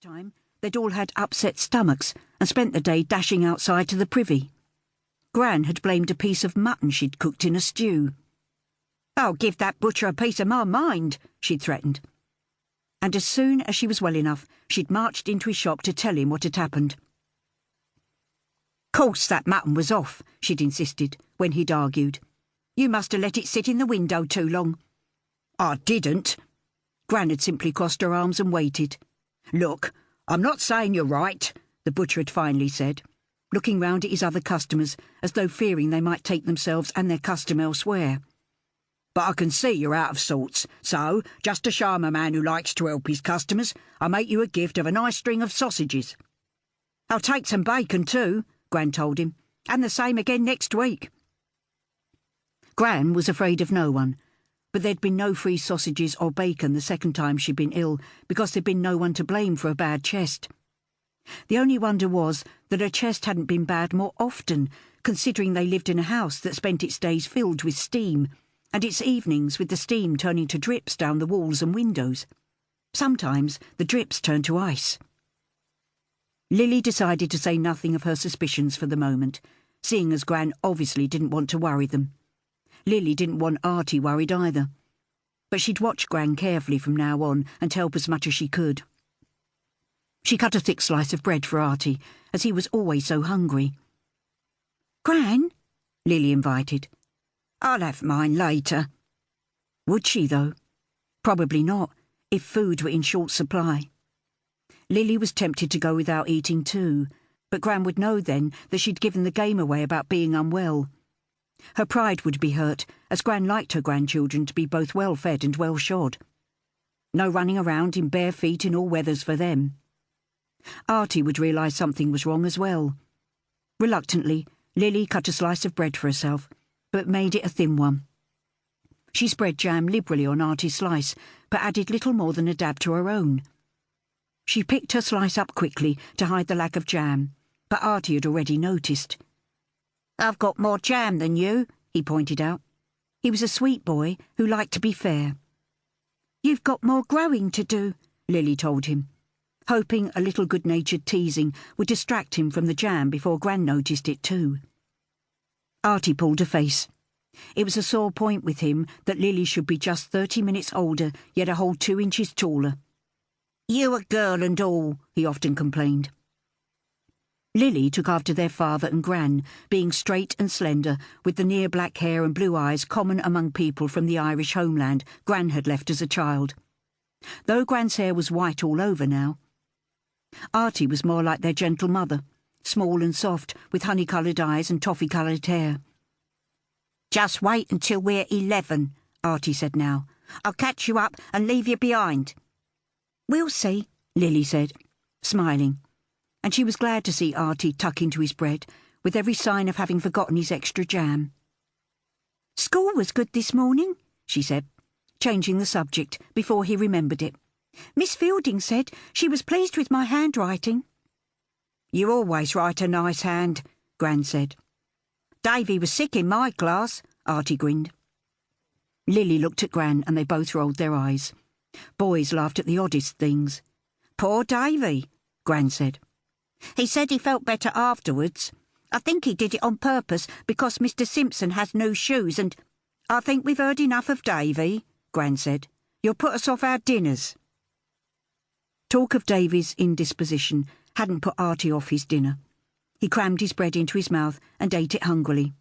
Time, they'd all had upset stomachs and spent the day dashing outside to the privy. Gran had blamed a piece of mutton she'd cooked in a stew. "I'll give that butcher a piece of my mind," she'd threatened. And as soon as she was well enough, she'd marched into his shop to tell him what had happened. "Course that mutton was off," she'd insisted, when he'd argued. "You must have let it sit in the window too long." "I didn't." Gran had simply crossed her arms and waited. "Look, I'm not saying you're right," the butcher had finally said, looking round at his other customers as though fearing they might take themselves and their custom elsewhere. "But I can see you're out of sorts, so, just to show I'm a man who likes to help his customers, I make you a gift of a nice string of sausages." "I'll take some bacon too," Gran told him, "and the same again next week." Gran was afraid of no one, but there'd been no free sausages or bacon the second time she'd been ill because there'd been no one to blame for a bad chest. The only wonder was that her chest hadn't been bad more often, considering they lived in a house that spent its days filled with steam, and its evenings with the steam turning to drips down the walls and windows. Sometimes the drips turned to ice. Lily decided to say nothing of her suspicions for the moment, seeing as Gran obviously didn't want to worry them. Lily didn't want Artie worried either, but she'd watch Gran carefully from now on and help as much as she could. She cut a thick slice of bread for Artie, as he was always so hungry. "Gran," Lily invited. "I'll have mine later." Would she, though? Probably not, if food were in short supply. Lily was tempted to go without eating too, but Gran would know then that she'd given the game away about being unwell. Her pride would be hurt, as Gran liked her grandchildren to be both well-fed and well-shod. No running around in bare feet in all weathers for them. Artie would realise something was wrong as well. Reluctantly, Lily cut a slice of bread for herself, but made it a thin one. She spread jam liberally on Artie's slice, but added little more than a dab to her own. She picked her slice up quickly to hide the lack of jam, but Artie had already noticed. "I've got more jam than you," he pointed out. He was a sweet boy who liked to be fair. "You've got more growing to do," Lily told him, hoping a little good-natured teasing would distract him from the jam before Gran noticed it too. Artie pulled a face. It was a sore point with him that Lily should be just 30 minutes older, yet a whole 2 inches taller. "You a girl and all," he often complained. Lily took after their father and Gran, being straight and slender, with the near black hair and blue eyes common among people from the Irish homeland Gran had left as a child, though Gran's hair was white all over now. Artie was more like their gentle mother, small and soft, with honey-coloured eyes and toffee-coloured hair. "Just wait until we're 11, Artie said now. "I'll catch you up and leave you behind." "We'll see," Lily said, smiling, and she was glad to see Artie tuck into his bread, with every sign of having forgotten his extra jam. "School was good this morning," she said, changing the subject before he remembered it. "Miss Fielding said she was pleased with my handwriting." "You always write a nice hand," Gran said. "Davy was sick in my class," Artie grinned. Lily looked at Gran and they both rolled their eyes. Boys laughed at the oddest things. "Poor Davy," Gran said. "He said he felt better afterwards. I think he did it on purpose because Mr. Simpson has new shoes and—" "I think we've heard enough of Davy," Gran said. "You'll put us off our dinners." Talk of Davy's indisposition hadn't put Artie off his dinner. He crammed his bread into his mouth and ate it hungrily.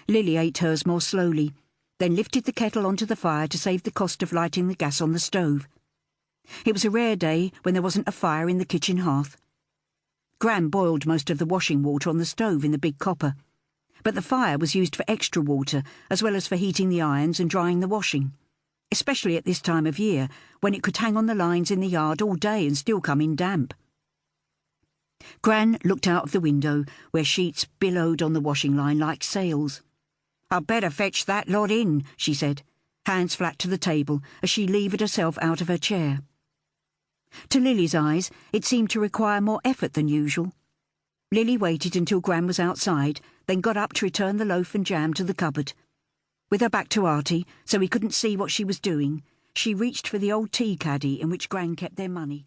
Lily ate hers more slowly, then lifted the kettle onto the fire to save the cost of lighting the gas on the stove. It was a rare day when there wasn't a fire in the kitchen hearth. Gran boiled most of the washing water on the stove in the big copper, but the fire was used for extra water as well as for heating the irons and drying the washing, especially at this time of year when it could hang on the lines in the yard all day and still come in damp. Gran looked out of the window where sheets billowed on the washing line like sails. "I'd better fetch that lot in," she said, hands flat to the table as she levered herself out of her chair. To Lily's eyes, it seemed to require more effort than usual. Lily waited until Gran was outside, then got up to return the loaf and jam to the cupboard. With her back to Artie, so he couldn't see what she was doing, she reached for the old tea caddy in which Gran kept their money.